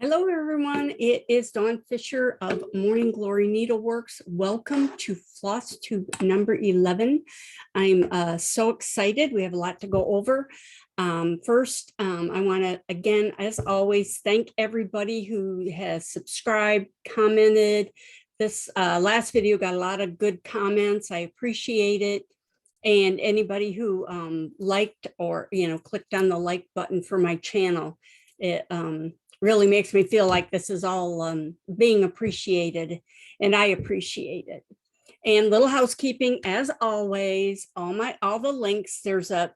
Hello, everyone. It is Dawn Fisher of Morning Glory Needleworks. Welcome to FlossTube number 11. I'm so excited. We have a lot to go over. First, I want to, again, as always, thank everybody who has subscribed, commented. This last video got a lot of good comments. I appreciate it. And anybody who liked or, clicked on the like button for my channel. It really makes me feel like this is all being appreciated, and I appreciate it. And little housekeeping, as always, all the links, there's a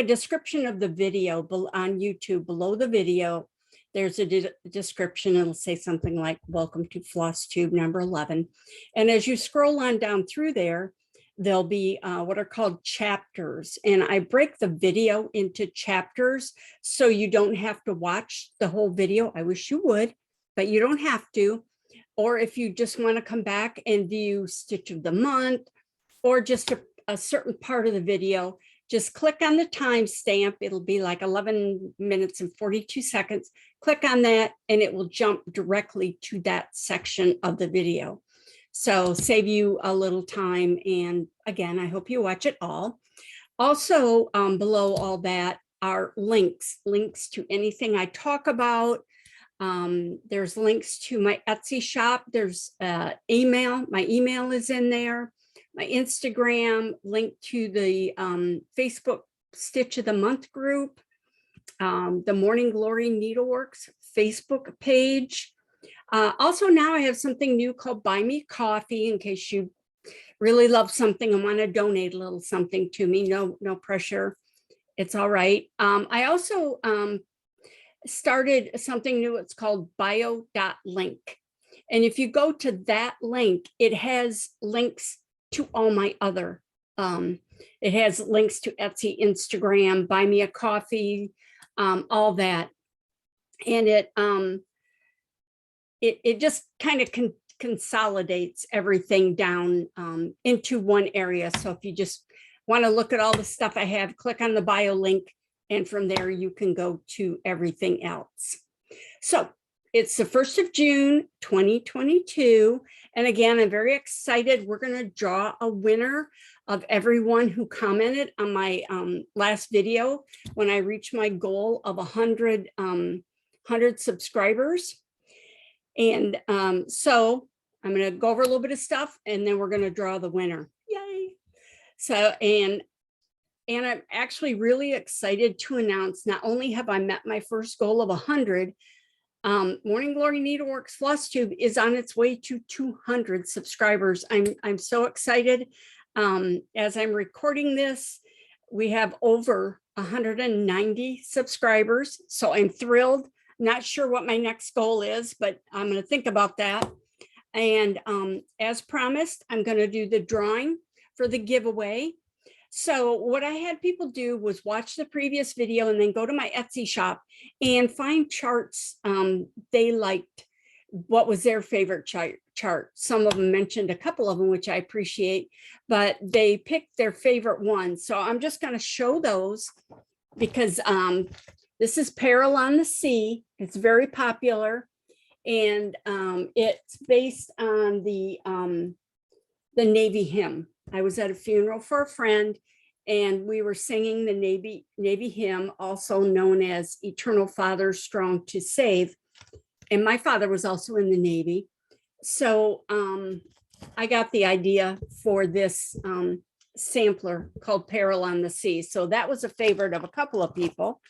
description of the video on YouTube. Below the video, there's a description. It'll say something like, welcome to FlossTube number 11. And as you scroll on down through there, there'll be what are called chapters. And I break the video into chapters so you don't have to watch the whole video. I wish you would, but you don't have to. Or if you just want to come back and view Stitch of the Month or just a certain part of the video, just click on the timestamp. It'll be like 11 minutes and 42 seconds. Click on that and it will jump directly to that section of the video. So save you a little time. And again, I hope you watch it all. Also, below all that are links to anything I talk about. There's links to my Etsy shop. There's email. My email is in there. My Instagram, link to the Facebook Stitch of the Month group, the Morning Glory Needleworks Facebook page. Also, now I have something new called Buy Me Coffee in case you really love something and want to donate a little something to me. No pressure. It's all right. I also started something new. It's called bio.link. And if you go to that link, it has links to all my other. It has links to Etsy, Instagram, Buy Me a Coffee, all that. And it just kind of consolidates everything down into one area. So if you just want to look at all the stuff I have, click on the bio link, and from there you can go to everything else. So it's the 1st of June, 2022. And again, I'm very excited. We're going to draw a winner of everyone who commented on my last video when I reached my goal of 100 subscribers. And so I'm going to go over a little bit of stuff and then we're going to draw the winner. Yay. So, and I'm actually really excited to announce, not only have I met my first goal of 100, Morning Glory Needleworks FlossTube is on its way to 200 subscribers. I'm so excited. As I'm recording this, we have over 190 subscribers. So I'm thrilled. Not sure what my next goal is, but I'm going to think about that. And as promised, I'm going to do the drawing for the giveaway. So what I had people do was watch the previous video and then go to my Etsy shop and find charts they liked. What was their favorite chart? Some of them mentioned a couple of them, which I appreciate, but they picked their favorite ones. So I'm just going to show those because this is Peril on the Sea. It's very popular, and it's based on the Navy hymn. I was at a funeral for a friend, and we were singing the Navy hymn, also known as Eternal Father, Strong to Save. And my father was also in the Navy. So I got the idea for this sampler called Peril on the Sea. So that was a favorite of a couple of people.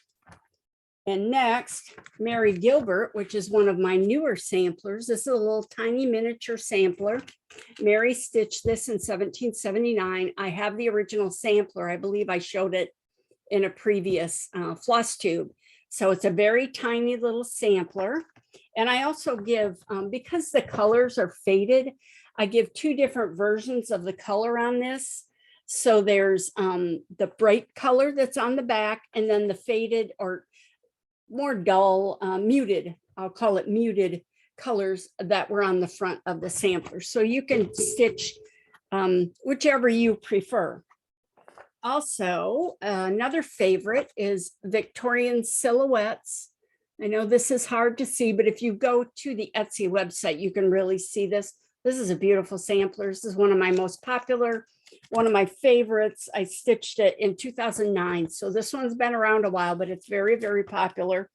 And next, Mary Gilbert, which is one of my newer samplers. This is a little tiny miniature sampler. Mary stitched this in 1779. I have the original sampler. I believe I showed it in a previous FlossTube. So it's a very tiny little sampler. And I also give, because the colors are faded, I give 2 different versions of the color on this. So there's the bright color that's on the back, and then the faded or more dull, muted, I'll call it muted colors that were on the front of the sampler. So you can stitch whichever you prefer. Also, another favorite is Victorian Silhouettes I know this is hard to see, but if you go to the Etsy website, you can really see this. This is a beautiful sampler. This is one of my most popular, one of my favorites. I stitched it in 2009. So this one's been around a while, but it's very, very popular.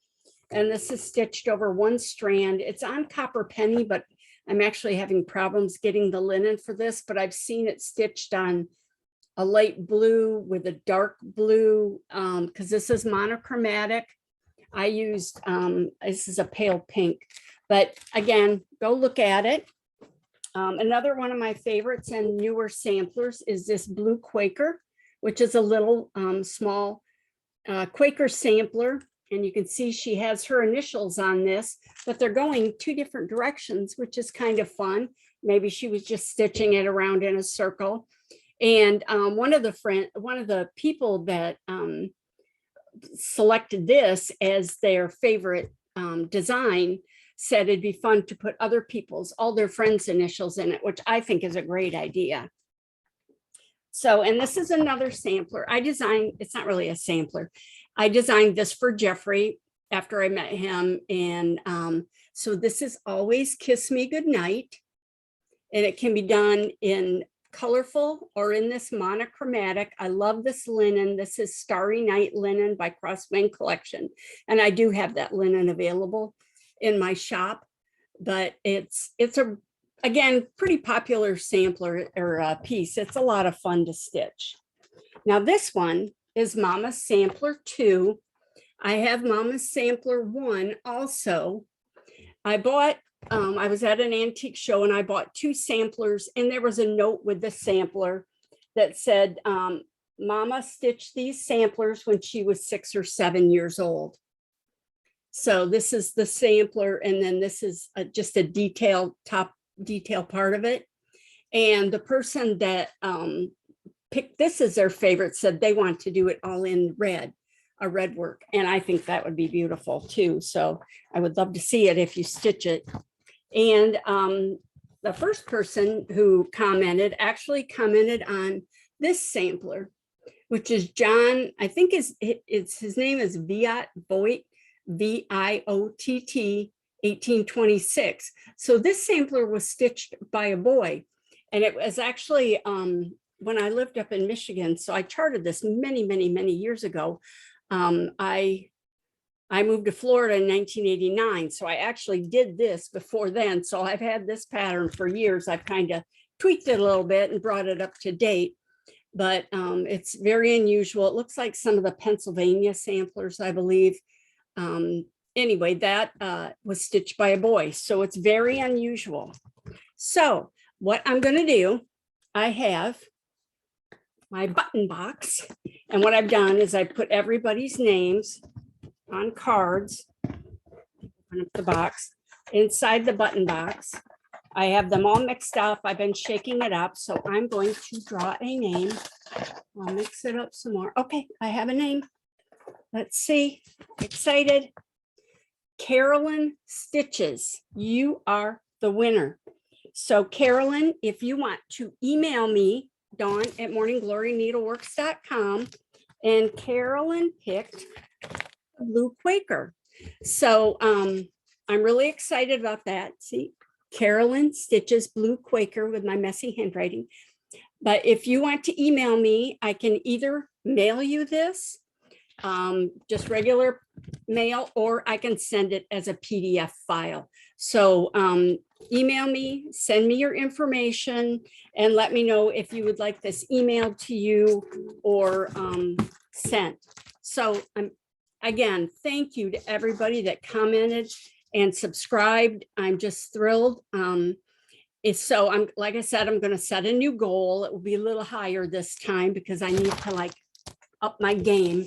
And this is stitched over one strand. It's on copper penny, but I'm actually having problems getting the linen for this, but I've seen it stitched on a light blue with a dark blue, because this is monochromatic. I used, this is a pale pink, but again, go look at it. Another one of my favorites and newer samplers is this blue Quaker, which is a little small Quaker sampler. And you can see she has her initials on this, but they're going two different directions, which is kind of fun. Maybe she was just stitching it around in a circle. And one of the people that selected this as their favorite design said it'd be fun to put other people's, all their friends' initials in it, which I think is a great idea. So, and this is another sampler. I designed, it's not really a sampler. I designed this for Jeffrey after I met him. And so this is Always Kiss Me Goodnight. And it can be done in colorful or in this monochromatic. I love this linen. This is Starry Night linen by Crosswind Collection. And I do have that linen available in my shop, but it's a, again, pretty popular sampler or piece. It's a lot of fun to stitch. Now this one is Mama's Sampler 2. I have Mama's Sampler 1 also. I bought, I was at an antique show and I bought 2 samplers, and there was a note with the sampler that said, Mama stitched these samplers when she was 6 or 7 years old. So this is the sampler, and then this is just a top detail part of it. And the person that picked this as their favorite said they want to do it all in red, a red work. And I think that would be beautiful too. So I would love to see it if you stitch it. And the first person who commented actually commented on this sampler, which is John, I think his name is Viot Voigt, V-I-O-T-T 1826. So this sampler was stitched by a boy, and it was actually when I lived up in Michigan. So I charted this many years ago. I moved to Florida in 1989. So I actually did this before then. So I've had this pattern for years. I've kind of tweaked it a little bit and brought it up to date, but it's very unusual. It looks like some of the Pennsylvania samplers, I believe. Anyway, that was stitched by a boy. So it's very unusual. So what I'm going to do, I have my button box. And what I've done is I put everybody's names on cards. Open up the box. Inside the button box, I have them all mixed up. I've been shaking it up. So I'm going to draw a name. I'll mix it up some more. Okay, I have a name. Let's see. Excited. Carolyn Stitches. You are the winner. So Carolyn, if you want to email me, Dawn at morninggloryneedleworks.com, and Carolyn picked the blue Quaker. So I'm really excited about that. See, Carolyn Stitches blue Quaker with my messy handwriting. But if you want to email me, I can either mail you this, just regular mail, or I can send it as a PDF file. So email me, send me your information, and let me know if you would like this emailed to you or sent. So again, thank you to everybody that commented and subscribed. I'm just thrilled. So like I said, I'm going to set a new goal. It will be a little higher this time because I need to up my game.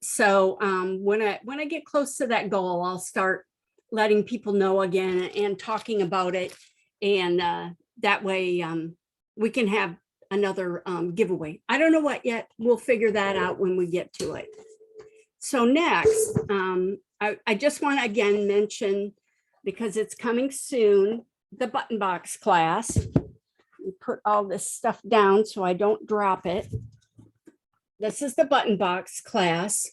So when I get close to that goal, I'll start letting people know again and talking about it. And that way we can have another giveaway. I don't know what yet. We'll figure that out when we get to it. So next, I just want to again mention, because it's coming soon, the button box class. Put all this stuff down so I don't drop it. This is the button box class.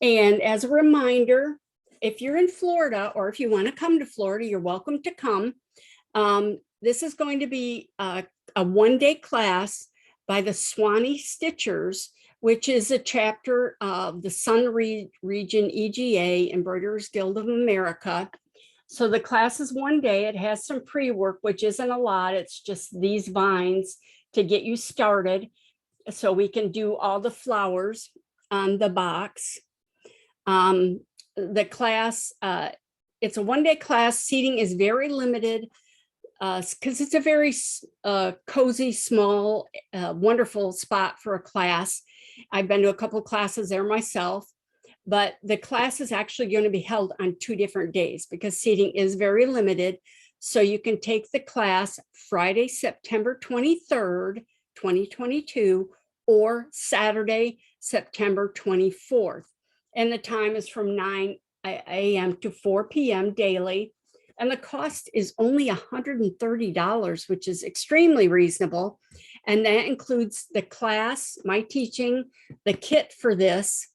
And as a reminder, if you're in Florida, or if you want to come to Florida, you're welcome to come. This is going to be a one-day class by the Swanee Stitchers, which is a chapter of the Sun Region EGA, Embroiderers Guild of America. So the class is one day. It has some pre-work, which isn't a lot. It's just these vines to get you started, so we can do all the flowers on the box. The class, it's a one-day class. Seating is very limited because it's a very cozy, small, wonderful spot for a class. I've been to a couple of classes there myself, but the class is actually going to be held on 2 different days because seating is very limited. So you can take the class Friday, September 23rd, 2022, or Saturday, September 24th. And the time is from 9 a.m. to 4 p.m. daily. And the cost is only $130, which is extremely reasonable. And that includes the class, my teaching, the kit for this,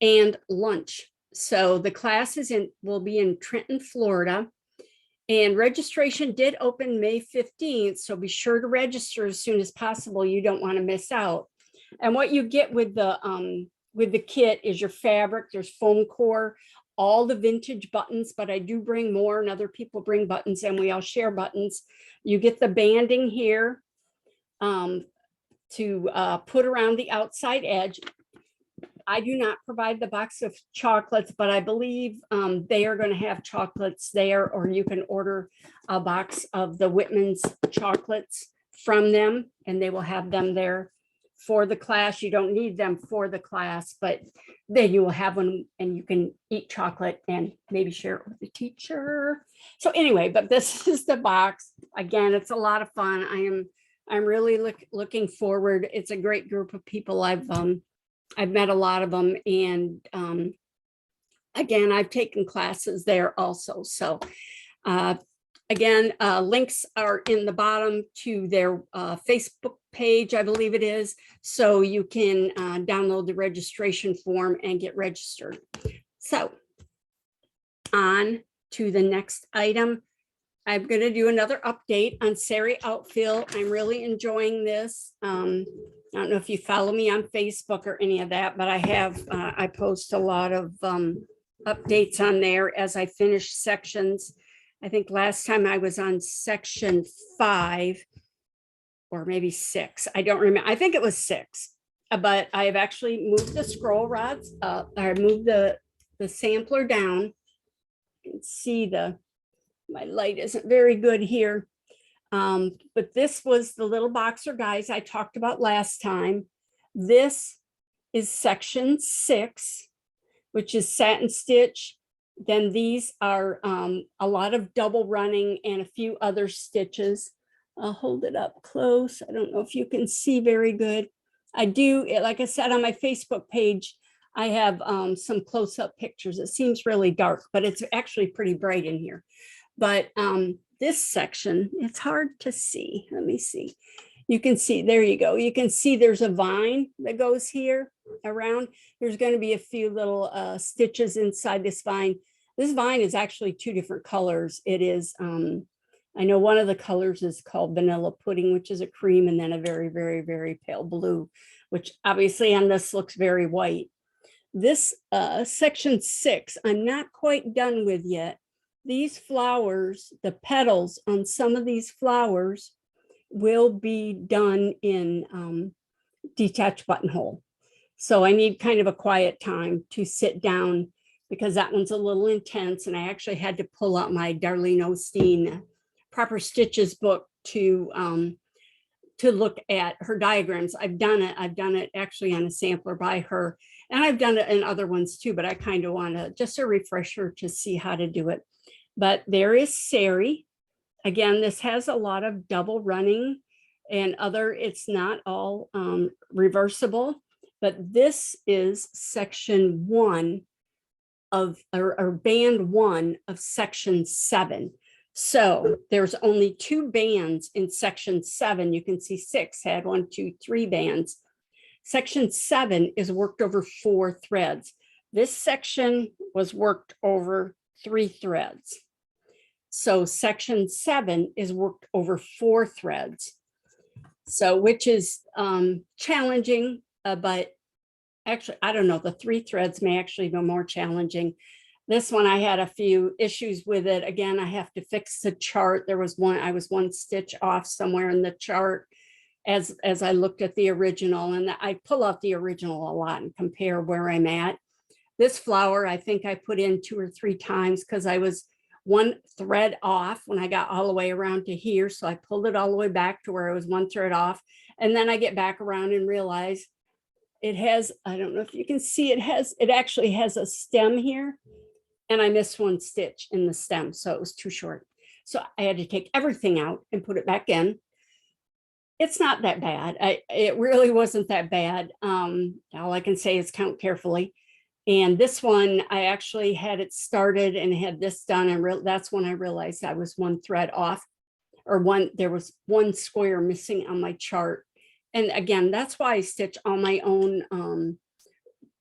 and lunch. So the class will be in Trenton, Florida. And registration did open May 15th. So be sure to register as soon as possible. You don't want to miss out. And what you get with the kit is your fabric. There's foam core, all the vintage buttons, but I do bring more, and other people bring buttons, and we all share buttons. You get the banding here to put around the outside edge. I do not provide the box of chocolates, but I believe they are going to have chocolates there, or you can order a box of the Whitman's chocolates from them, and they will have them there for the class. You don't need them for the class, but then you will have one and you can eat chocolate and maybe share it with the teacher. So anyway, but this is the box. Again, it's a lot of fun. I'm really looking forward. It's a great group of people. I've met a lot of them, and again, I've taken classes there also. So again, links are in the bottom to their Facebook page, I believe it is, so you can download the registration form and get registered. So on to the next item. I'm going to do another update on Sary Outfil. I'm really enjoying this. I don't know if you follow me on Facebook or any of that, but I post a lot of updates on there as I finish sections. I think last time I was on section 5 or maybe 6. I don't remember. I think it was 6, but I have actually moved the scroll rods up. I moved the sampler down. You can see my light isn't very good here. But this was the little boxer guys I talked about last time. This is section 6, which is satin stitch. Then these are a lot of double running and a few other stitches. I'll hold it up close. I don't know if you can see very good. I do, like I said, on my Facebook page, I have some close-up pictures. It seems really dark, but it's actually pretty bright in here. But this section, it's hard to see. Let me see. You can see, there you go. You can see there's a vine that goes here around. There's going to be a few little stitches inside this vine. This vine is actually 2 different colors. It is, I know one of the colors is called vanilla pudding, which is a cream, and then a very, very, very pale blue, which obviously on this looks very white. This section 6, I'm not quite done with yet. These flowers, the petals on some of these flowers will be done in detached buttonhole. So I need kind of a quiet time to sit down because that one's a little intense. And I actually had to pull out my Darlene Osteen Proper Stitches book to look at her diagrams. I've done it actually on a sampler by her, and I've done it in other ones too, but I kind of want to just a refresher to see how to do it. But there is Sary. Again, this has a lot of double running and it's not all reversible, but this is section 1 of, or band 1 of section 7. So there's only 2 bands in section 7. You can see 6 had 1, 2, 3 bands. Section 7 is worked over 4 threads. This section was worked over 3 threads. So section 7 is worked over 4 threads. So which is challenging, but actually, I don't know, the 3 threads may actually be more challenging. This one, I had a few issues with it. Again, I have to fix the chart. There was I was 1 stitch off somewhere in the chart as I looked at the original, and I pull out the original a lot and compare where I'm at. This flower, I think I put in 2 or 3 times because I was 1 thread off when I got all the way around to here. So I pulled it all the way back to where I was 1 thread off. And then I get back around and realize it has, I don't know if you can see, it actually has a stem here. And I missed 1 stitch in the stem, so it was too short. So I had to take everything out and put it back in. It's not that bad. It really wasn't that bad. All I can say is count carefully. And this one, I actually had it started and had this done, and that's when I realized I was 1 thread off, or there was 1 square missing on my chart. And again, that's why I stitch all my own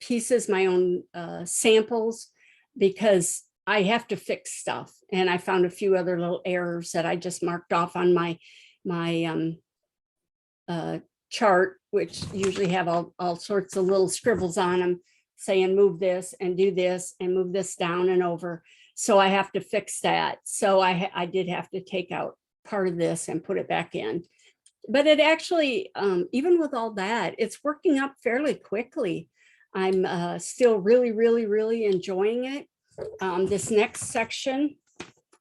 pieces, my own samples, because I have to fix stuff. And I found a few other little errors that I just marked off on my chart, which usually have all sorts of little scribbles on them saying move this and do this and move this down and over. So I have to fix that. So I did have to take out part of this and put it back in. But it actually, even with all that, it's working up fairly quickly. I'm still really, really, really enjoying it. This next section,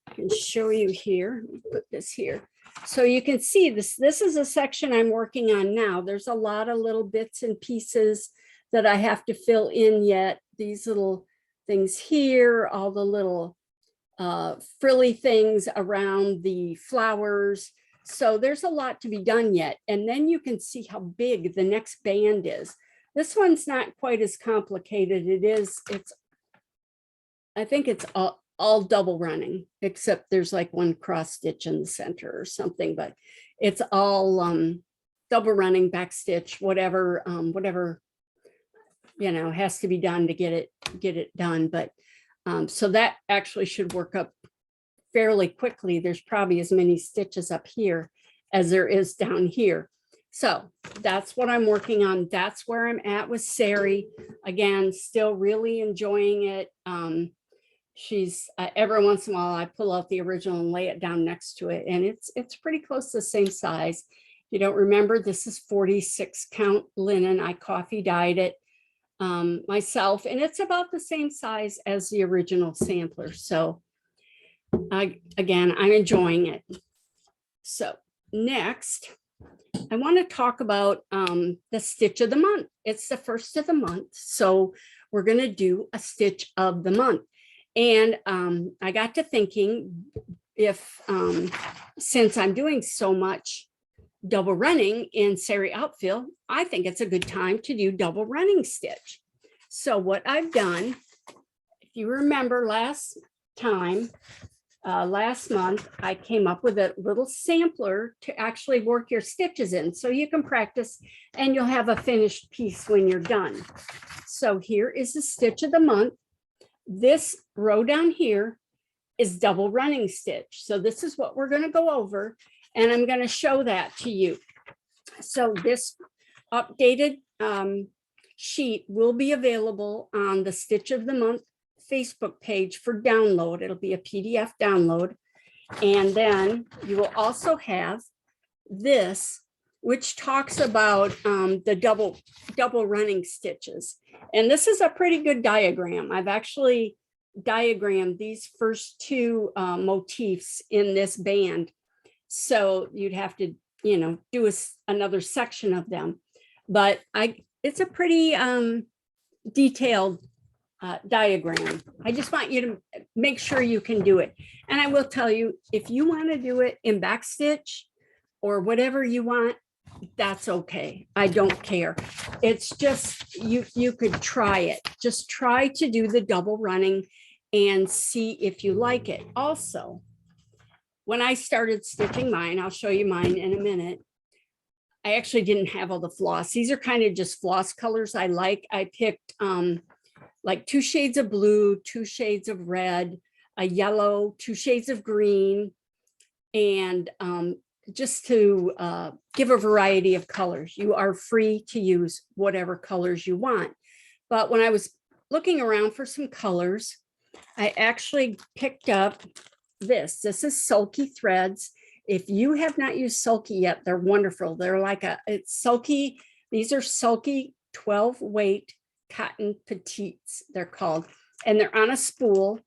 I can show you here. Let me put this here. So you can see this is a section I'm working on now. There's a lot of little bits and pieces that I have to fill in yet. These little things here, all the little frilly things around the flowers. So there's a lot to be done yet. And then you can see how big the next band is. This one's not quite as complicated. I think it's all double running, except there's like 1 cross stitch in the center or something, but it's all double running, back stitch, whatever has to be done to get it done. But so that actually should work up fairly quickly. There's probably as many stitches up here as there is down here. So that's what I'm working on. That's where I'm at with Sary. Again, still really enjoying it. She's every once in a while I pull out the original and lay it down next to it, and it's pretty close to the same size. If you don't remember, this is 46 count linen. I coffee dyed it myself, and it's about the same size as the original sampler. So again, I'm enjoying it. So next, I want to talk about the stitch of the month. It's the first of the month, so we're going to do a stitch of the month. And I got to thinking, if since I'm doing so much double running in Sary Outfil, I think it's a good time to do double running stitch. So what I've done, if you remember last month, I came up with a little sampler to actually work your stitches in, so you can practice and you'll have a finished piece when you're done. So here is the stitch of the month. This row down here is double running stitch. So this is what we're going to go over, and I'm going to show that to you. So this updated sheet will be available on the Stitch of the Month Facebook page for download. It'll be a PDF download. And then you will also have this, which talks about the double running stitches. And this is a pretty good diagram. I've actually diagrammed these first 2 motifs in this band. So you'd have to, do another section of them. But it's a pretty detailed diagram. I just want you to make sure you can do it. And I will tell you, if you want to do it in backstitch or whatever you want, that's okay. I don't care. It's just you could try it. Just try to do the double running and see if you like it. Also, when I started stitching mine, I'll show you mine in a minute, I actually didn't have all the floss. These are kind of just floss colors I like. I picked like 2 shades of blue, 2 shades of red, a yellow, 2 shades of green, and just to give a variety of colors. You are free to use whatever colors you want. But when I was looking around for some colors, I actually picked up this. This is Sulky Threads. If you have not used Sulky yet, they're wonderful. They're like it's Sulky. These are Sulky 12 weight cotton petites, they're called, and they're on a spool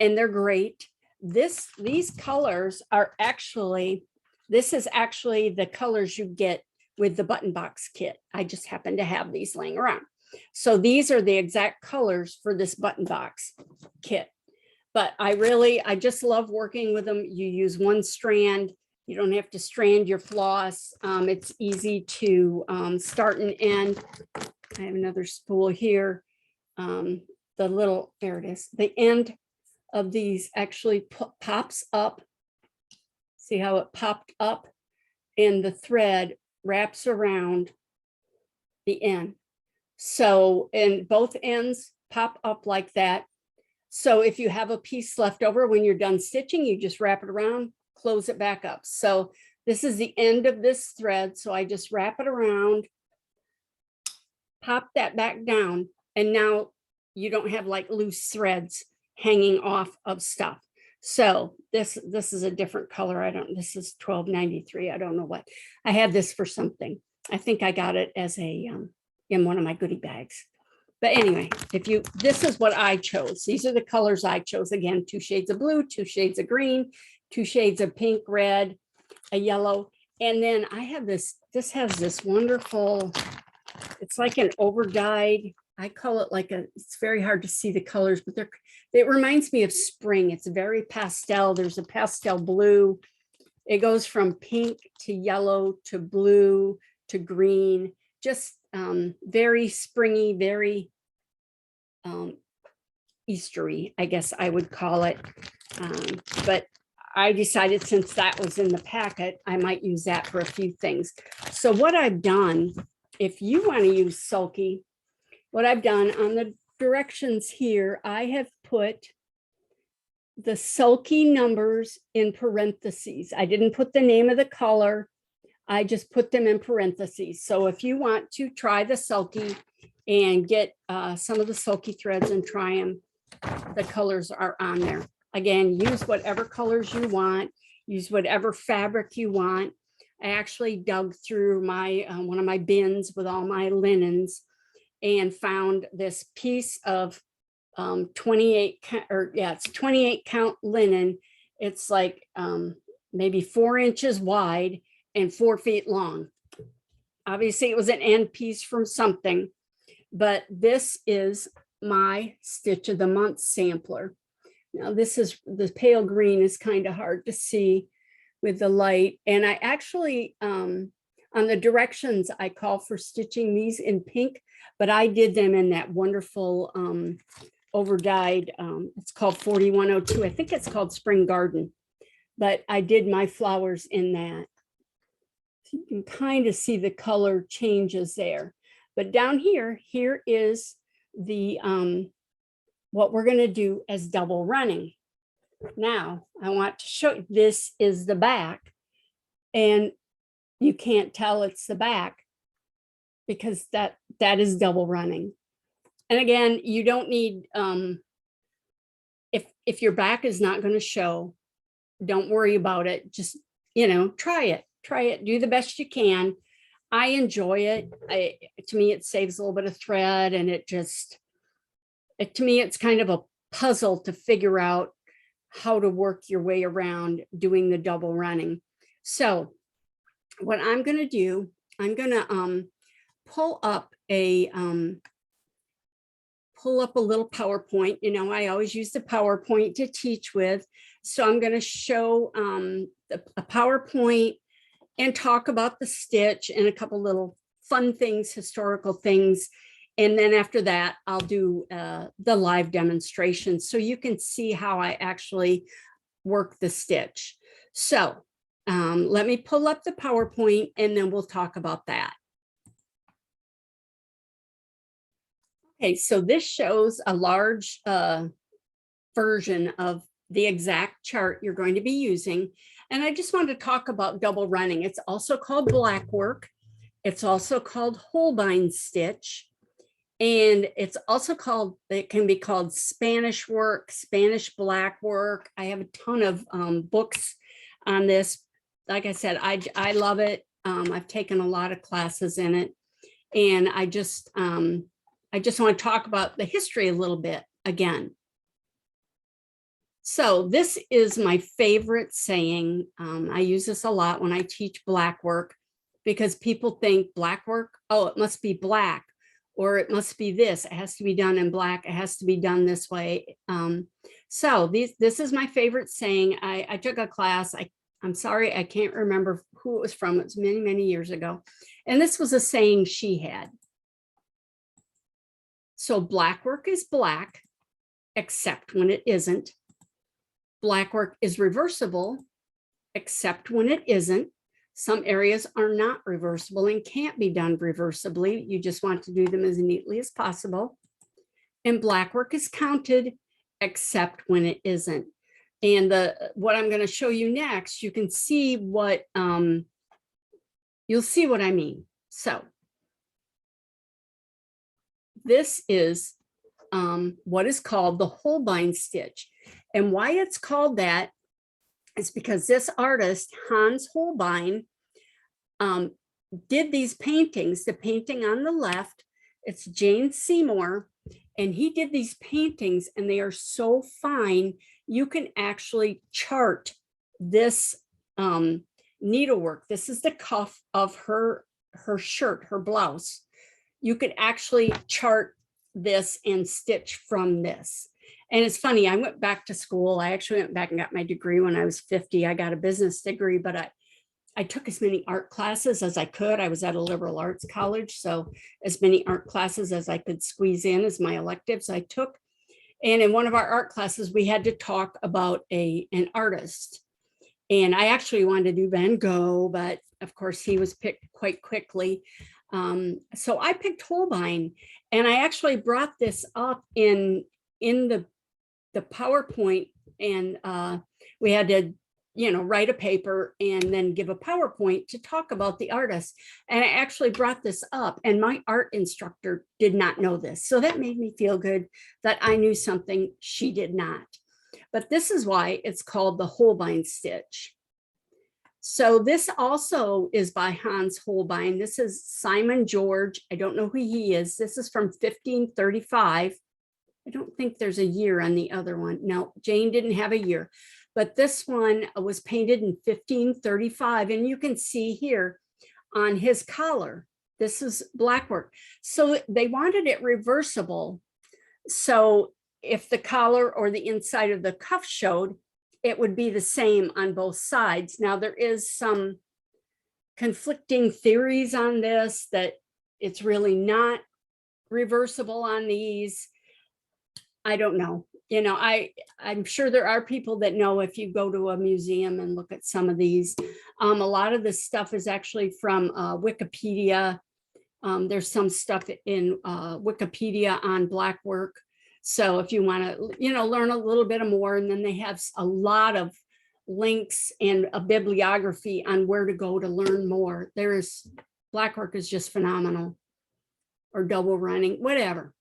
and they're great. These colors are actually, this is actually the colors you get with the button box kit. I just happen to have these laying around. So these are the exact colors for this button box kit. But I just love working with them. You use one strand. You don't have to strand your floss. It's easy to start and end. I have another spool here. The little, there it is. The end of these actually pops up. See how it popped up? And the thread wraps around the end. So, and both ends pop up like that. So if you have a piece left over when you're done stitching, you just wrap it around, close it back up. So this is the end of this thread. So I just wrap it around, pop that back down, and now you don't have like loose threads hanging off of stuff. So this is a different color. This is 12.93. I don't know what. I had this for something. I think I got it as a in one of my goodie bags. But anyway, this is what I chose. These are the colors I chose. Again, 2 shades of blue, 2 shades of green, 2 shades of pink, red, a yellow. And then I have this has this wonderful, it's like an over dyed, I call it like it's very hard to see the colors, but it reminds me of spring. It's very pastel. There's a pastel blue. It goes from pink to yellow to blue to green, just very springy, very Eastery, I guess I would call it. But I decided since that was in the packet, I might use that for a few things. So what I've done, if you want to use Sulky, what I've done on the directions here, I have put the Sulky numbers in parentheses. I didn't put the name of the color. I just put them in parentheses. So if you want to try the Sulky and get some of the Sulky threads and try them, the colors are on there. Again, use whatever colors you want, use whatever fabric you want. I actually dug through my one of my bins with all my linens and found this piece of 28 count linen. It's like maybe 4 inches wide and 4 feet long. Obviously it was an end piece from something, but this is my Stitch of the Month sampler. Now this is, the pale green is kind of hard to see with the light. And I actually, on the directions, I call for stitching these in pink, but I did them in that wonderful over dyed, it's called 4102. I think it's called Spring Garden, but I did my flowers in that. So you can kind of see the color changes there. But down here is the, what we're going to do as double running. Now I want to show you, this is the back, and you can't tell it's the back because that is double running. And again, you don't need, if your back is not going to show, don't worry about it. Just, try it, do the best you can. I enjoy it. To me, it saves a little bit of thread, and to me, it's kind of a puzzle to figure out how to work your way around doing the double running. So what I'm going to do, I'm going to pull up a little PowerPoint. I always use the PowerPoint to teach with. So I'm going to show a PowerPoint and talk about the stitch and a couple little fun things, historical things. And then after that, I'll do the live demonstration so you can see how I actually work the stitch. So let me pull up the PowerPoint and then we'll talk about that. Okay, so this shows a large version of the exact chart you're going to be using. And I just want to talk about double running. It's also called black work. It's also called Holbein stitch. And it's also called, it can be called Spanish work, Spanish black work. I have a ton of books on this. Like I said, I love it. I've taken a lot of classes in it. And I just want to talk about the history a little bit again. So this is my favorite saying. I use this a lot when I teach black work because people think black work, oh, it must be black, or it must be this. It has to be done in black. It has to be done this way. So this is my favorite saying. I took a class. I'm sorry, I can't remember who it was from. It was many, many years ago. And this was a saying she had. So black work is black, except when it isn't. Black work is reversible, except when it isn't. Some areas are not reversible and can't be done reversibly. You just want to do them as neatly as possible. And black work is counted, except when it isn't. And what I'm going to show you next, you can see what, you'll see what I mean. So this is what is called the Holbein stitch. And why it's called that is because this artist, Hans Holbein, did these paintings. The painting on the left, it's Jane Seymour, and he did these paintings and they are so fine, you can actually chart this needlework. This is the cuff of her shirt, her blouse. You could actually chart this and stitch from this. And it's funny, I went back to school. I actually went back and got my degree when I was 50. I got a business degree, but I took as many art classes as I could. I was at a liberal arts college, so as many art classes as I could squeeze in as my electives I took. And in one of our art classes, we had to talk about an artist. And I actually wanted to do Van Gogh, but of course he was picked quite quickly. So I picked Holbein, and I actually brought this up in the PowerPoint, and we had to, write a paper and then give a PowerPoint to talk about the artist. And I actually brought this up, and my art instructor did not know this. So that made me feel good that I knew something she did not. But this is why it's called the Holbein stitch. So this also is by Hans Holbein. This is Simon George. I don't know who he is. This is from 1535. I don't think there's a year on the other one. No, Jane didn't have a year, but this one was painted in 1535. And you can see here on his collar, this is black work. So they wanted it reversible. So if the collar or the inside of the cuff showed, it would be the same on both sides. Now there is some conflicting theories on this, that it's really not reversible on these. I don't know. I'm sure there are people that know if you go to a museum and look at some of these. A lot of this stuff is actually from Wikipedia. There's some stuff in Wikipedia on black work. So if you want to, learn a little bit more, and then they have a lot of links and a bibliography on where to go to learn more. Black work is just phenomenal, or double running, whatever.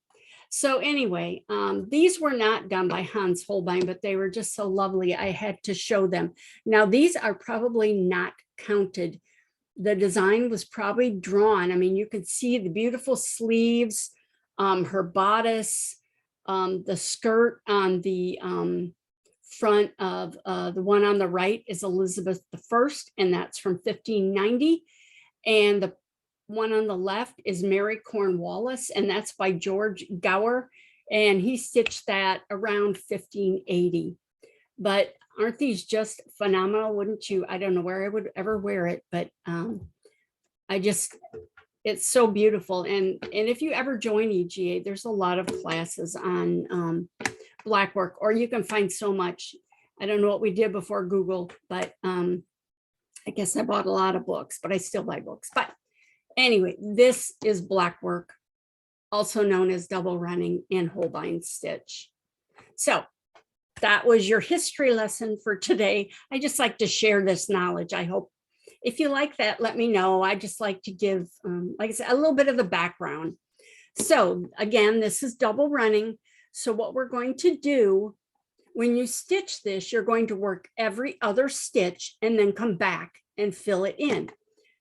So anyway, these were not done by Hans Holbein, but they were just so lovely. I had to show them. Now, these are probably not counted. The design was probably drawn. I mean, you could see the beautiful sleeves, her bodice, the skirt on the front of the one on the right is Elizabeth I, and that's from 1590. And the one on the left is Mary Cornwallis, and that's by George Gower, and he stitched that around 1580. But aren't these just phenomenal? Wouldn't you? I don't know where I would ever wear it, but it's so beautiful. And if you ever join EGA, there's a lot of classes on black work, or you can find so much. I don't know what we did before Google, but I guess I bought a lot of books, but I still buy books. But anyway, this is black work. also known as double running and Holbein stitch. So that was your history lesson for today. I just like to share this knowledge. I hope if you like that, let me know. I just like to give, like I said, a little bit of the background. So again, this is double running. So what we're going to do when you stitch this, you're going to work every other stitch and then come back and fill it in.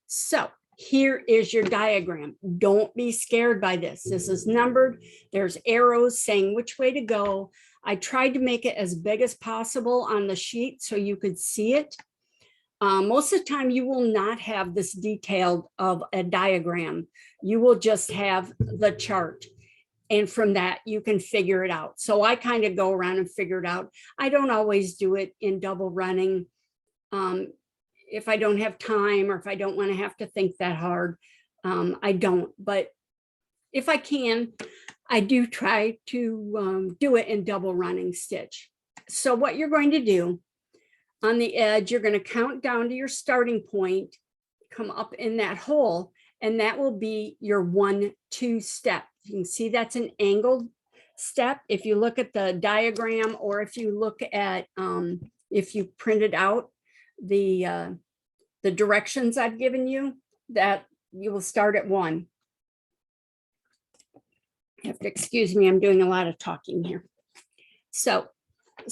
So here is your diagram. Don't be scared by this. This is numbered. There's arrows saying which way to go. I tried to make it as big as possible on the sheet so you could see it. Most of the time you will not have this detailed of a diagram. You will just have the chart. And from that, you can figure it out. So I kind of go around and figure it out. I don't always do it in double running. If I don't have time or if I don't want to have to think that hard, I don't. But if I can, I do try to do it in double running stitch. So what you're going to do on the edge, you're going to count down to your starting point, come up in that hole, and that will be your 1-2 step. You can see that's an angled step. If you look at the diagram, or if you look at, if you printed out the directions I've given you, that you will start at 1. You have to excuse me, I'm doing a lot of talking here. So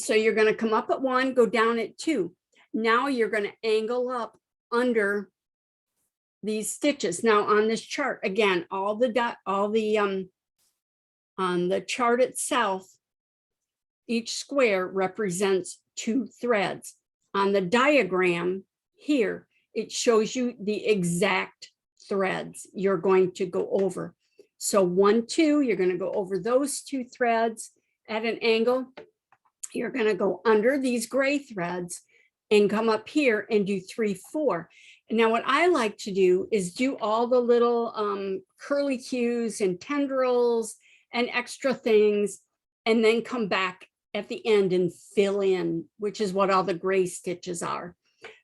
you're going to come up at 1, go down at 2. Now you're going to angle up under these stitches. Now on this chart, again, on the chart itself, each square represents 2 threads. On the diagram here, it shows you the exact threads you're going to go over. So 1, 2, you're going to go over those 2 threads at an angle. You're going to go under these gray threads and come up here and do 3, 4. Now, what I like to do is do all the little curly cues and tendrils and extra things, and then come back at the end and fill in, which is what all the gray stitches are.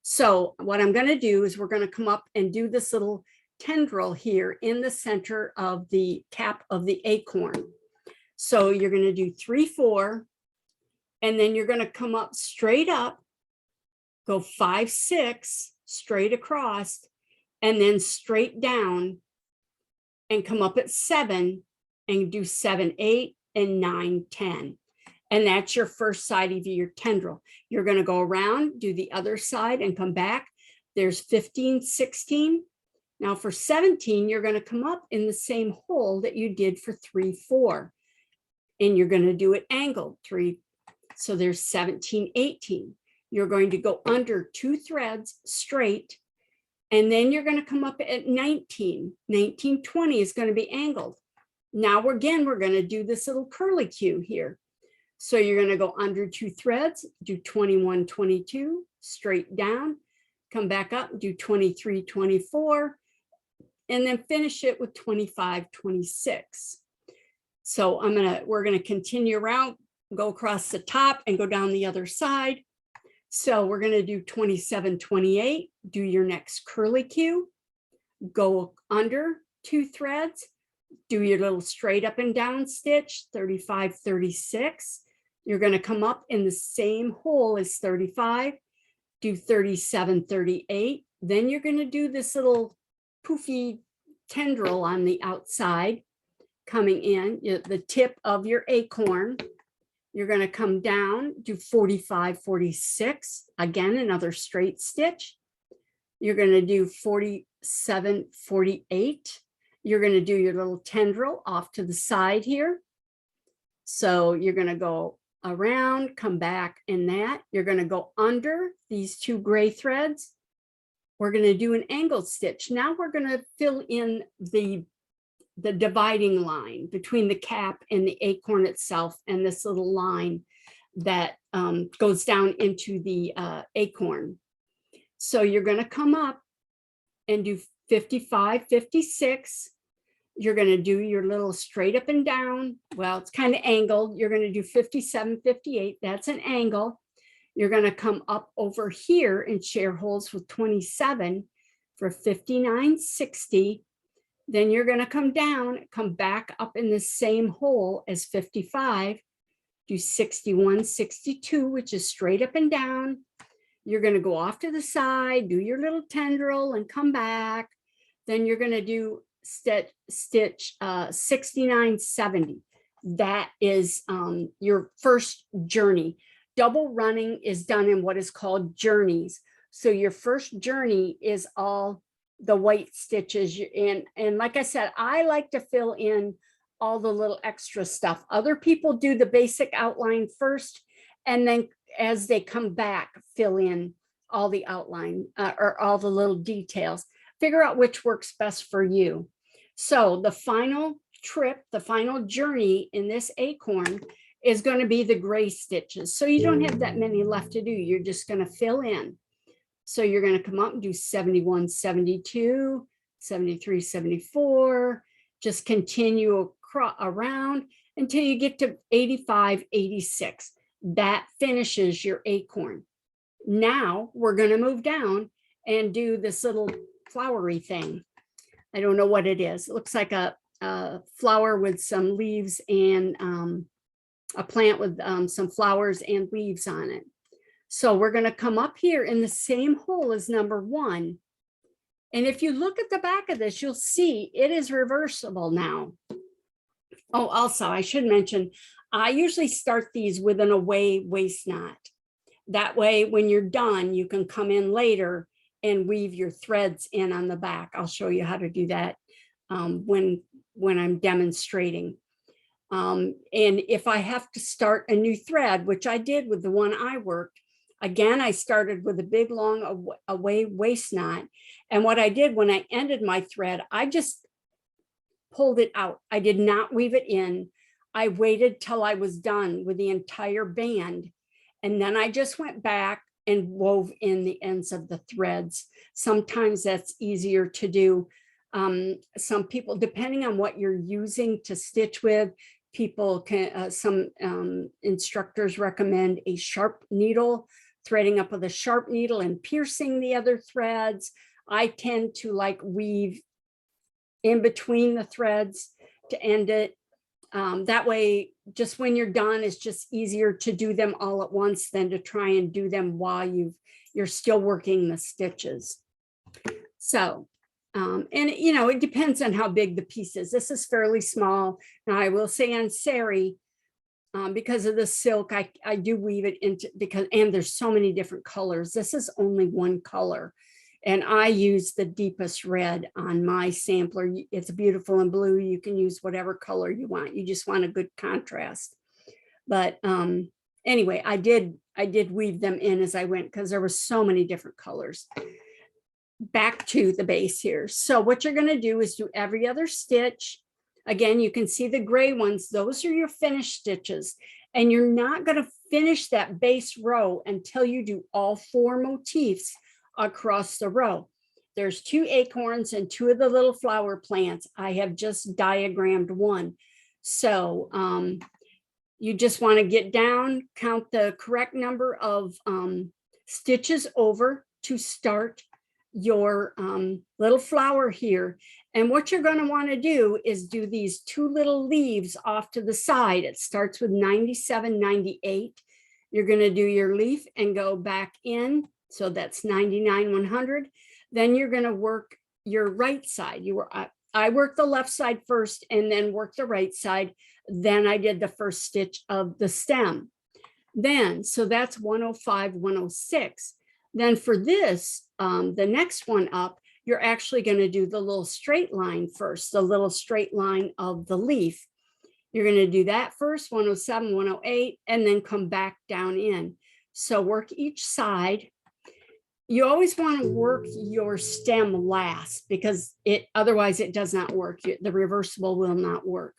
So what I'm going to do is we're going to come up and do this little tendril here in the center of the cap of the acorn. So you're going to do 3, 4, and then you're going to come up straight up, go 5, 6, straight across, and then straight down and come up at 7 and do 7, 8, and 9, 10. And that's your first side of your tendril. You're going to go around, do the other side and come back. There's 15, 16. Now for 17, you're going to come up in the same hole that you did for 3, 4. And you're going to do it angled 3. So there's 17, 18. You're going to go under 2 threads straight, and then you're going to come up at 19. 19, 20 is going to be angled. Now we're going to do this little curly cue here. So you're going to go under 2 threads, do 21, 22, straight down, come back up, do 23, 24, and then finish it with 25, 26. So we're going to continue around, go across the top and go down the other side. So we're going to do 27, 28, do your next curly cue, go under 2 threads, do your little straight up and down stitch, 35, 36. You're going to come up in the same hole as 35, do 37, 38. Then you're going to do this little poofy tendril on the outside coming in, the tip of your acorn. You're going to come down, do 45, 46, again, another straight stitch. You're going to do 47, 48. You're going to do your little tendril off to the side here. So you're going to go around, come back in that. You're going to go under these 2 gray threads. We're going to do an angled stitch. Now we're going to fill in the dividing line between the cap and the acorn itself, and this little line that goes down into the acorn. So you're going to come up and do 55, 56. You're going to do your little straight up and down. Well, it's kind of angled. You're going to do 57, 58. That's an angle. You're going to come up over here and share holes with 27 for 59, 60. Then you're going to come down, come back up in the same hole as 55, do 61, 62, which is straight up and down. You're going to go off to the side, do your little tendril and come back. Then you're going to do stitch 69, 70. That is your first journey. Double running is done in what is called journeys. So your first journey is all the white stitches. And like I said, I like to fill in all the little extra stuff. Other people do the basic outline first, and then as they come back, fill in all the outline or all the little details. Figure out which works best for you. So the final trip, the final journey in this acorn is going to be the gray stitches. So you don't have that many left to do. You're just going to fill in. So you're going to come up and do 71, 72, 73, 74. Just continue around until you get to 85, 86. That finishes your acorn. Now we're going to move down and do this little flowery thing. I don't know what it is. It looks like a flower with some leaves and a plant with some flowers and leaves on it. So we're going to come up here in the same hole as number 1. And if you look at the back of this, you'll see it is reversible now. Oh, also, I should mention, I usually start these with an away waist knot. That way, when you're done, you can come in later and weave your threads in on the back. I'll show you how to do that when I'm demonstrating. And if I have to start a new thread, which I did with the one I worked, again, I started with a big long away waist knot. And what I did when I ended my thread, I just pulled it out. I did not weave it in. I waited till I was done with the entire band. And then I just went back and wove in the ends of the threads. Sometimes that's easier to do. Some people, depending on what you're using to stitch with, people can, some instructors recommend a sharp needle, threading up with a sharp needle and piercing the other threads. I tend to like weave in between the threads to end it. That way, just when you're done, it's just easier to do them all at once than to try and do them while you're still working the stitches. So, and you know, it depends on how big the piece is. This is fairly small. Now I will say on Sary, because of the silk, I do weave it into, and there's so many different colors. This is only one color. And I use the deepest red on my sampler. It's beautiful and blue. You can use whatever color you want. You just want a good contrast. But anyway, I did weave them in as I went because there were so many different colors. Back to the base here. So what you're going to do is do every other stitch. Again, you can see the gray ones. Those are your finished stitches. And you're not going to finish that base row until you do all 4 motifs across the row. There's 2 acorns and 2 of the little flower plants. I have just diagrammed one. So you just want to get down, count the correct number of stitches over to start your little flower here. And what you're going to want to do is do these 2 little leaves off to the side. It starts with 97, 98. You're going to do your leaf and go back in. So that's 99, 100. Then you're going to work your right side. I worked the left side first and then worked the right side. Then I did the first stitch of the stem. Then, so that's 105, 106. Then for this, the next one up, you're actually going to do the little straight line first, the little straight line of the leaf. You're going to do that first, 107, 108, and then come back down in. So work each side. You always want to work your stem last because otherwise it does not work. The reversible will not work.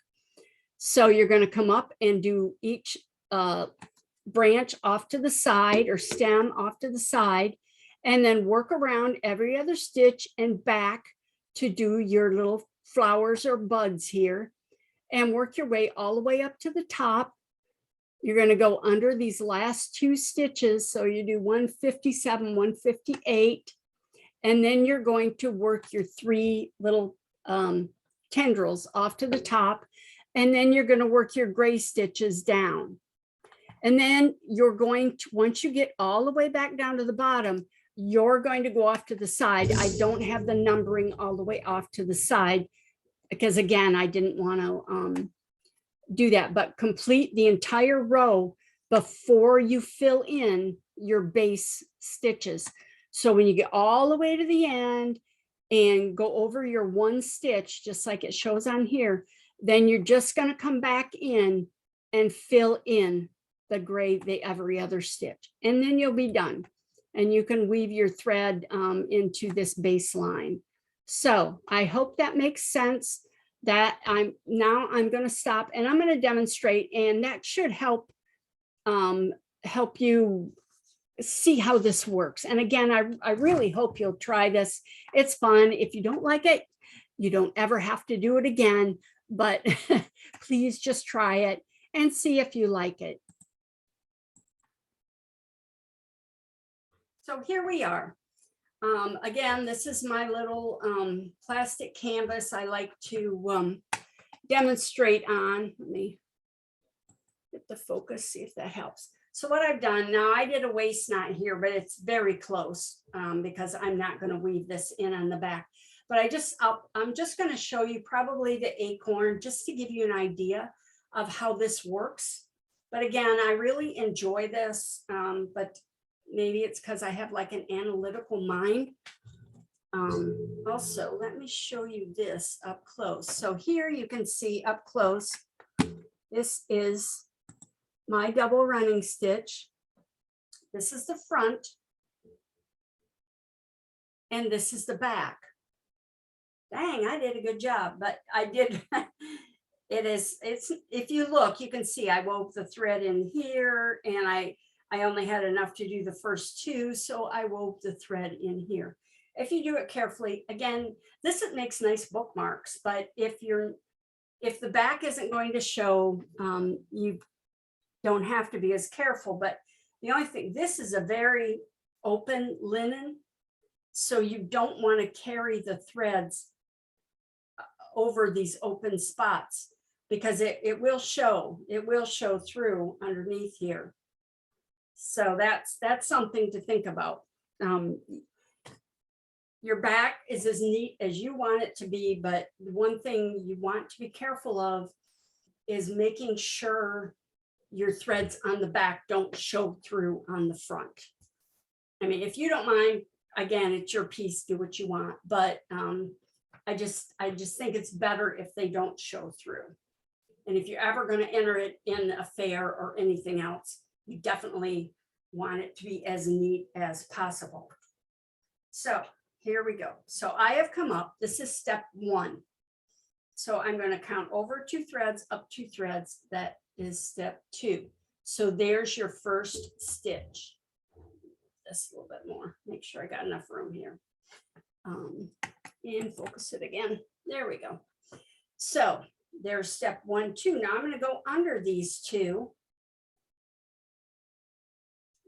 So you're going to come up and do each branch off to the side or stem off to the side, and then work around every other stitch and back to do your little flowers or buds here, and work your way all the way up to the top. You're going to go under these last 2 stitches. So you do 157, 158, and then you're going to work your 3 little tendrils off to the top, and then you're going to work your gray stitches down. And then you're going to, once you get all the way back down to the bottom, you're going to go off to the side. I don't have the numbering all the way off to the side because again, I didn't want to do that, but complete the entire row before you fill in your base stitches. So when you get all the way to the end and go over your one stitch, just like it shows on here, then you're just going to come back in and fill in the gray, every other stitch, and then you'll be done. And you can weave your thread into this baseline. So I hope that makes sense. That I'm going to stop and I'm going to demonstrate, and that should help help you see how this works. And again, I really hope you'll try this. It's fun. If you don't like it, you don't ever have to do it again, but please just try it and see if you like it. So here we are. Again, this is my little plastic canvas I like to demonstrate on. Let me get the focus, see if that helps. So what I've done now, I did a waist knot here, but it's very close because I'm not going to weave this in on the back. But I'm just going to show you probably the acorn just to give you an idea of how this works. But again, I really enjoy this, but maybe it's because I have like an analytical mind. Also, let me show you this up close. So here you can see up close, this is my double running stitch. This is the front. And this is the back. Dang, I did a good job, but I did. It's if you look, you can see I wove the thread in here, and I only had enough to do the first two, so I wove the thread in here. If you do it carefully, again, this makes nice bookmarks, but if the back isn't going to show, you don't have to be as careful. But the only thing, this is a very open linen, so you don't want to carry the threads over these open spots because it will show through underneath here. So that's something to think about. Your back is as neat as you want it to be, but the one thing you want to be careful of is making sure your threads on the back don't show through on the front. I mean, if you don't mind, again, it's your piece, do what you want, but I just think it's better if they don't show through. And if you're ever going to enter it in a fair or anything else, you definitely want it to be as neat as possible. So here we go. So I have come up, this is step 1. So I'm going to count over 2 threads, up 2 threads. That is step 2. So there's your first stitch. Just a little bit more, make sure I got enough room here. And focus it again. There we go. So there's step 1, 2. Now I'm going to go under these 2.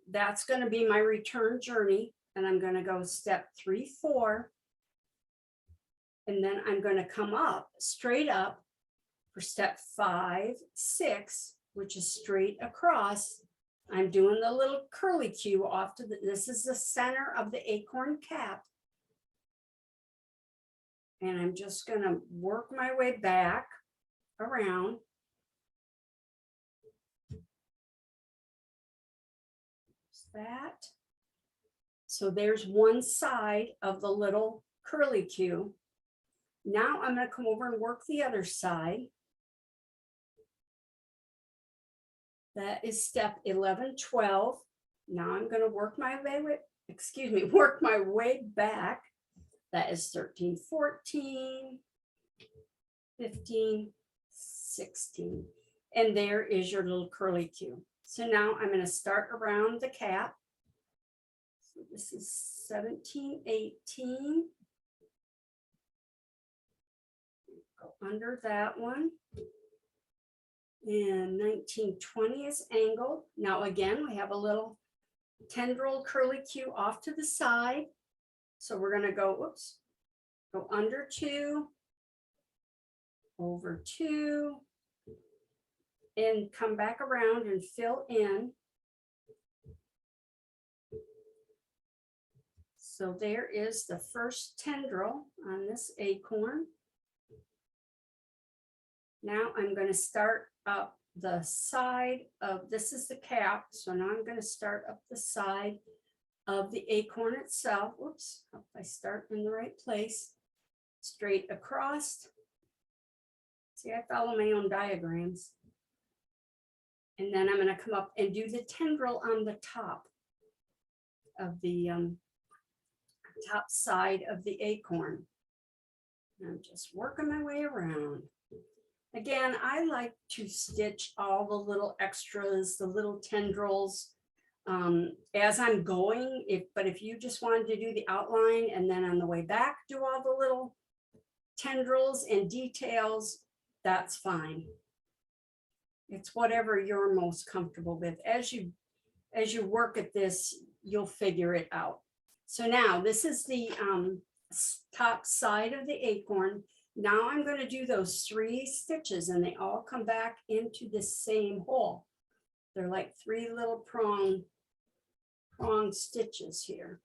That's going to be my return journey. And I'm going to go step 3, 4. And then I'm going to come up, straight up for step 5, 6, which is straight across. I'm doing the little curly Q off to this is the center of the acorn cap. And I'm just going to work my way back around. That. So there's one side of the little curly Q. Now I'm going to come over and work the other side. That is step 11, 12. Now I'm going to work my way back. That is 13, 14, 15, 16. And there is your little curly Q. So now I'm going to start around the cap. So this is 17, 18. Go under that one. And 19, 20 is angled. Now again, we have a little tendril curly Q off to the side. So we're going to go, go under 2, over 2, and come back around and fill in. So there is the first tendril on this acorn. Now I'm going to start up the side of, this is the cap, so now I'm going to start up the side of the acorn itself. Whoops, hope I start in the right place. Straight across. See, I follow my own diagrams. And then I'm going to come up and do the tendril on the top of the top side of the acorn. And I'm just working my way around. Again, I like to stitch all the little extras, the little tendrils as I'm going. But if you just wanted to do the outline and then on the way back, do all the little tendrils and details, that's fine. It's whatever you're most comfortable with. As you work at this, you'll figure it out. So now this is the top side of the acorn. Now I'm going to do those 3 stitches and they all come back into the same hole. They're like 3 little prong stitches here.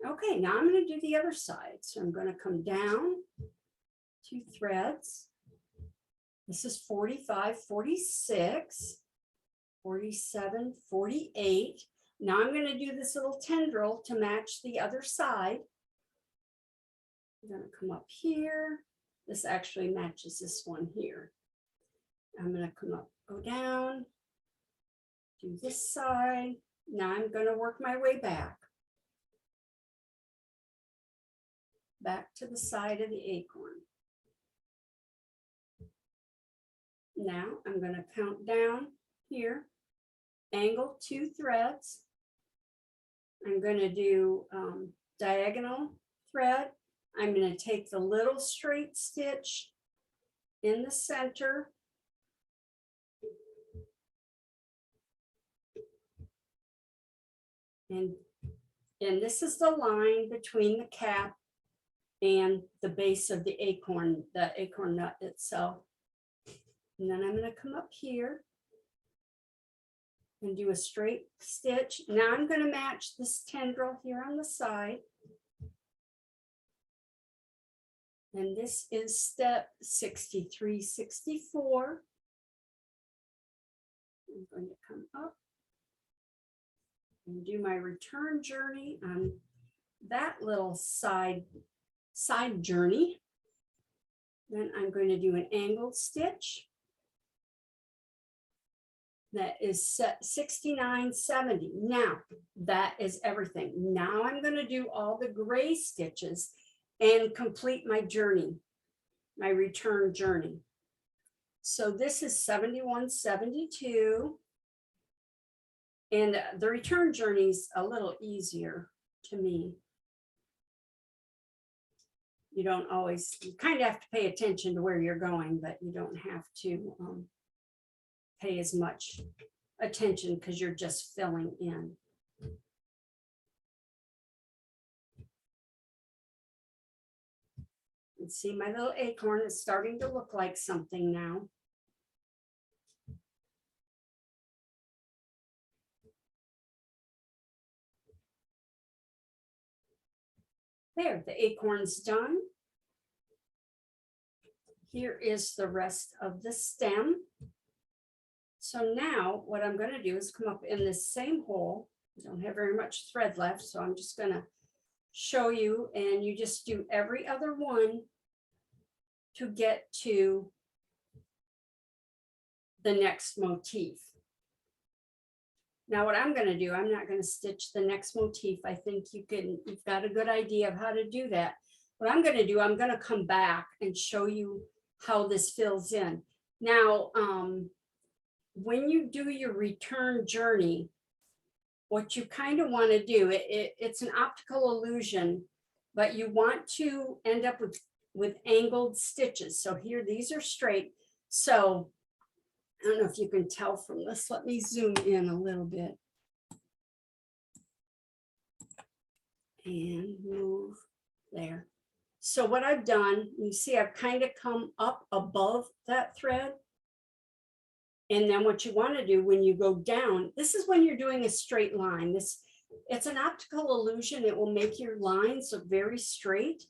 Okay, now I'm going to do the other side. So I'm going to come down 2 threads. This is 45, 46, 47, 48. Now I'm going to do this little tendril to match the other side. I'm going to come up here. This actually matches this one here. I'm going to come up, go down, do this side. Now I'm going to work my way back to the side of the acorn. Now I'm going to count down here, angle 2 threads. I'm going to do diagonal thread. I'm going to take the little straight stitch in the center. And this is the line between the cap and the base of the acorn nut itself. And then I'm going to come up here and do a straight stitch. Now I'm going to match this tendril here on the side. And this is step 63, 64. I'm going to come up and do my return journey on that little side journey. Then I'm going to do an angled stitch. That is set 69, 70. Now that is everything. Now I'm going to do all the gray stitches and complete my journey, my return journey. So this is 71, 72. And the return journey is a little easier to me. You don't always, you kind of have to pay attention to where you're going, but you don't have to pay as much attention because you're just filling in. And see, my little acorn is starting to look like something now. There, the acorn's done. Here is the rest of the stem. So now what I'm going to do is come up in this same hole. I don't have very much thread left, so I'm just going to show you, and you just do every other one to get to the next motif. Now what I'm going to do, I'm not going to stitch the next motif. I think you've got a good idea of how to do that. What I'm going to do, I'm going to come back and show you how this fills in. Now, when you do your return journey, what you kind of want to do, it's an optical illusion, but you want to end up with angled stitches. So here, these are straight. So I don't know if you can tell from this. Let me zoom in a little bit. and move there. So what I've done, you see I've kind of come up above that thread. And then what you want to do when you go down, this is when you're doing a straight line. It's an optical illusion. It will make your lines look very straight.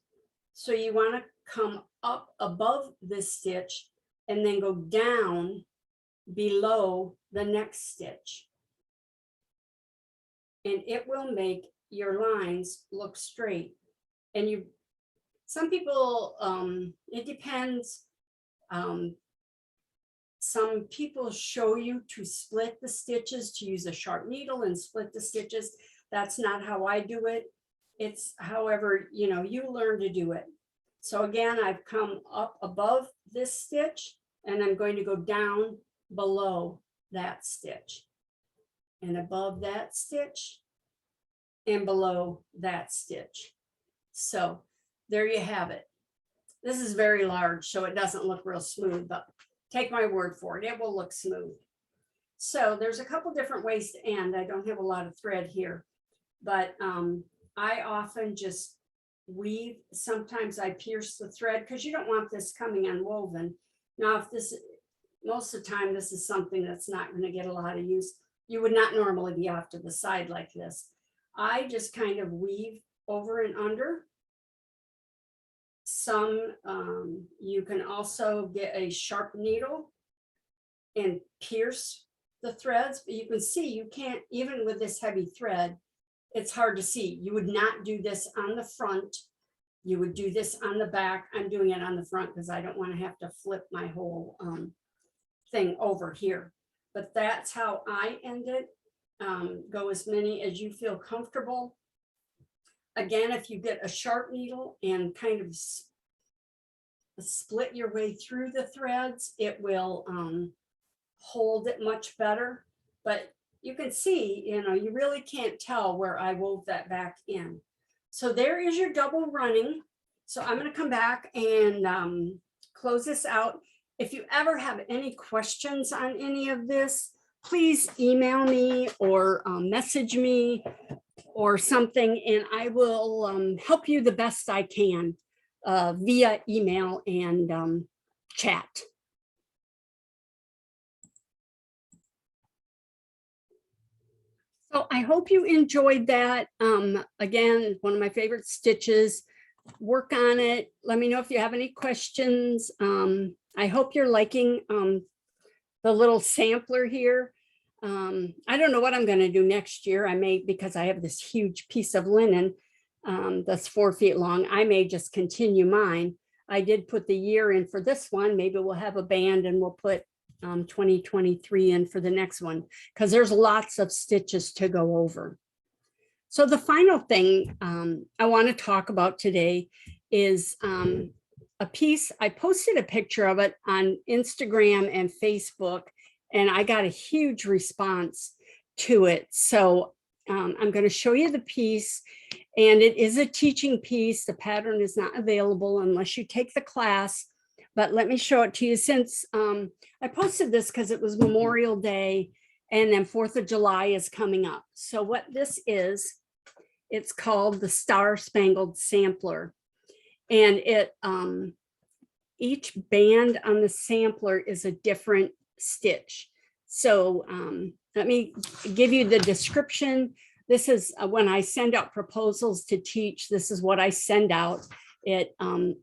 So you want to come up above this stitch and then go down below the next stitch. And it will make your lines look straight. And some people, it depends. Some people show you to split the stitches, to use a sharp needle and split the stitches. That's not how I do it. It's however, you learn to do it. So again, I've come up above this stitch and I'm going to go down below that stitch and above that stitch and below that stitch. So there you have it. This is very large, so it doesn't look real smooth, but take my word for it, it will look smooth. So there's a couple different ways to end. I don't have a lot of thread here, but I often just weave. Sometimes I pierce the thread because you don't want this coming unwoven. Now, if this, most of the time, this is something that's not going to get a lot of use. You would not normally be off to the side like this. I just kind of weave over and under. Some, you can also get a sharp needle and pierce the threads, but you can see you can't, even with this heavy thread, it's hard to see. You would not do this on the front. You would do this on the back. I'm doing it on the front because I don't want to have to flip my whole thing over here. But that's how I end it. Go as many as you feel comfortable. Again, if you get a sharp needle and kind of split your way through the threads, it will hold it much better. But you can see, you really can't tell where I wove that back in. So there is your double running. So I'm going to come back and close this out. If you ever have any questions on any of this, please email me or message me or something, and I will help you the best I can via email and chat. So I hope you enjoyed that. Again, one of my favorite stitches. Work on it. Let me know if you have any questions. I hope you're liking the little sampler here. I don't know what I'm going to do next year. I may, because I have this huge piece of linen that's 4 feet long, I may just continue mine. I did put the year in for this one. Maybe we'll have a band and we'll put 2023 in for the next one, because there's lots of stitches to go over. So the final thing I want to talk about today is a piece. I posted a picture of it on Instagram and Facebook, and I got a huge response to it. So I'm going to show you the piece, and it is a teaching piece. The pattern is not available unless you take the class, but let me show it to you. Since I posted this because it was Memorial Day, and then 4th of July is coming up. So what this is, it's called the Star Spangled Sampler. And it each band on the sampler is a different stitch. So let me give you the description. This is when I send out proposals to teach, this is what I send out. It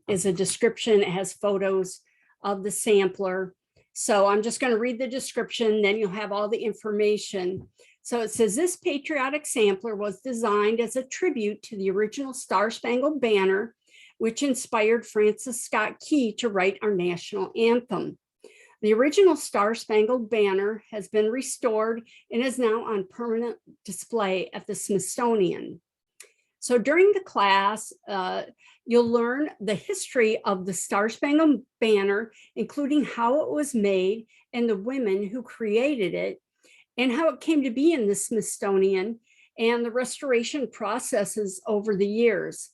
is a description. It has photos of the sampler. So I'm just going to read the description, then you'll have all the information. So it says, this patriotic sampler was designed as a tribute to the original Star Spangled Banner, which inspired Francis Scott Key to write our national anthem. The original Star Spangled Banner has been restored and is now on permanent display at the Smithsonian. So during the class, you'll learn the history of the Star Spangled Banner, including how it was made and the women who created it, and how it came to be in the Smithsonian and the restoration processes over the years.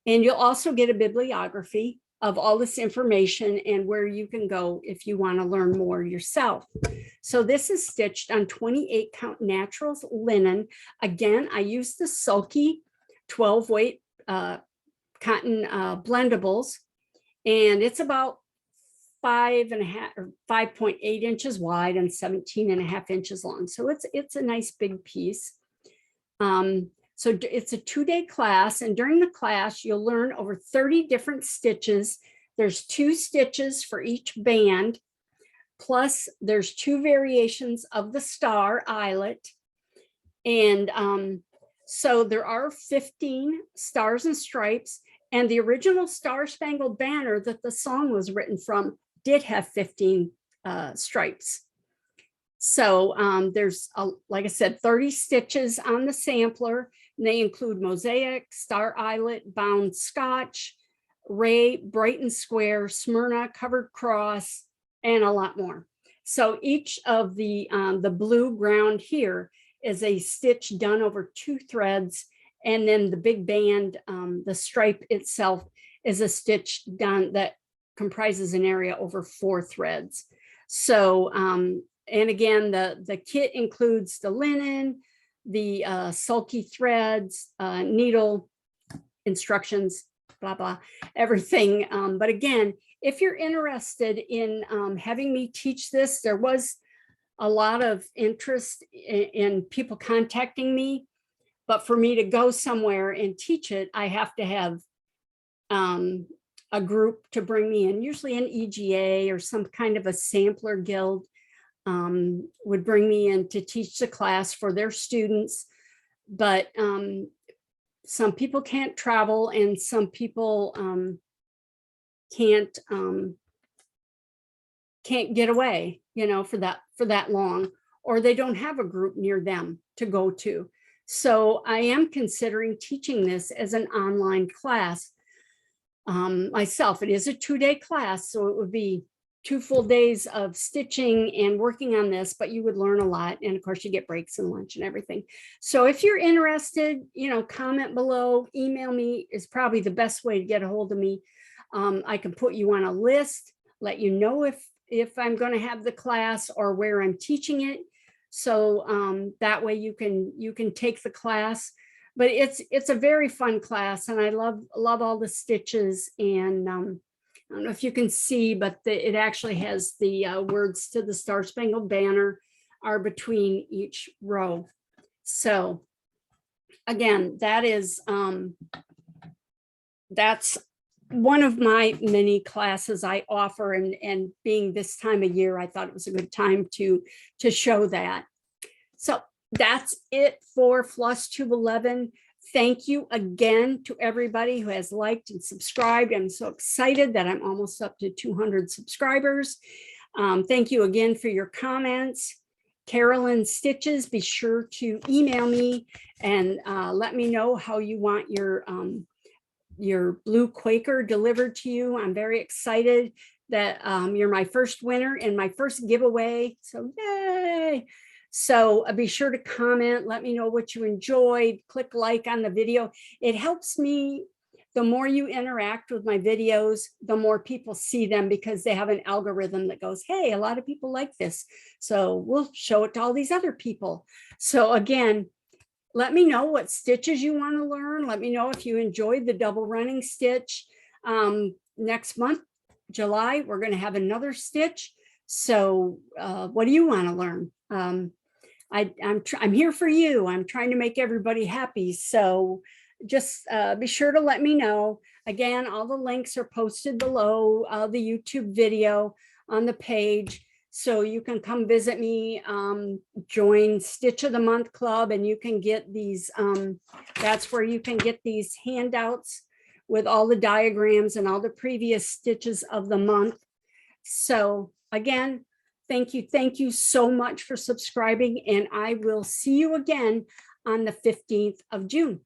And you'll also get a bibliography of all this information and where you can go if you want to learn more yourself. So this is stitched on 28 count naturals linen. Again, I used the sulky 12 weight cotton blendables, and it's about 5.5 or 5.8 inches wide and 17.5 inches long. So it's a nice big piece. So it's a 2-day class, and during the class, you'll learn over 30 different stitches. There's 2 stitches for each band, plus there's 2 variations of the star eyelet. And so there are 15 stars and stripes, and the original Star Spangled Banner that the song was written from did have 15 stripes. So there's, like I said, 30 stitches on the sampler, and they include mosaic, star eyelet, bound Scotch, ray, Brighton square, Smyrna, covered cross, and a lot more. So each of the blue ground here is a stitch done over 2 threads, and then the big band, the stripe itself, is a stitch done that comprises an area over 4 threads. So and again, the kit includes the linen, the sulky threads, needle instructions, blah, blah, everything. But again, if you're interested in having me teach this, there was a lot of interest in people contacting me. But for me to go somewhere and teach it, I have to have a group to bring me in, usually an EGA or some kind of a sampler guild would bring me in to teach the class for their students. But some people can't travel, and some people can't get away, you know, for that long, or they don't have a group near them to go to. So I am considering teaching this as an online class myself. It is a 2-day class, so it would be 2 full days of stitching and working on this, but you would learn a lot. And of course you get breaks and lunch and everything. So if you're interested, you know, comment below, email me is probably the best way to get a hold of me. I can put you on a list, let you know if I'm going to have the class or where I'm teaching it. So that way you can take the class. But it's a very fun class, and I love all the stitches. And I don't know if you can see, but it actually has the words to the Star Spangled Banner are between each row. So again, that's one of my many classes I offer, and being this time of year, I thought it was a good time to show that. So that's it for FlossTube 11. Thank you again to everybody who has liked and subscribed. I'm so excited that I'm almost up to 200 subscribers. Thank you again for your comments. Carolyn Stitches, be sure to email me and let me know how you want your blue Quaker delivered to you. I'm very excited that you're my first winner and my first giveaway. So yay. So be sure to comment, let me know what you enjoyed, click like on the video. It helps me. The more you interact with my videos, the more people see them, because they have an algorithm that goes, hey, a lot of people like this, so we'll show it to all these other people. So again, let me know what stitches you want to learn. Let me know if you enjoyed the double running stitch. Next month, July, we're going to have another stitch. So what do you want to learn? I'm here for you. I'm trying to make everybody happy. So just be sure to let me know. Again, all the links are posted below the YouTube video on the page. So you can come visit me, join Stitch of the Month Club, and you can get these, that's where you can get these handouts with all the diagrams and all the previous stitches of the month. So again, thank you so much for subscribing, and I will see you again on the 15th of June.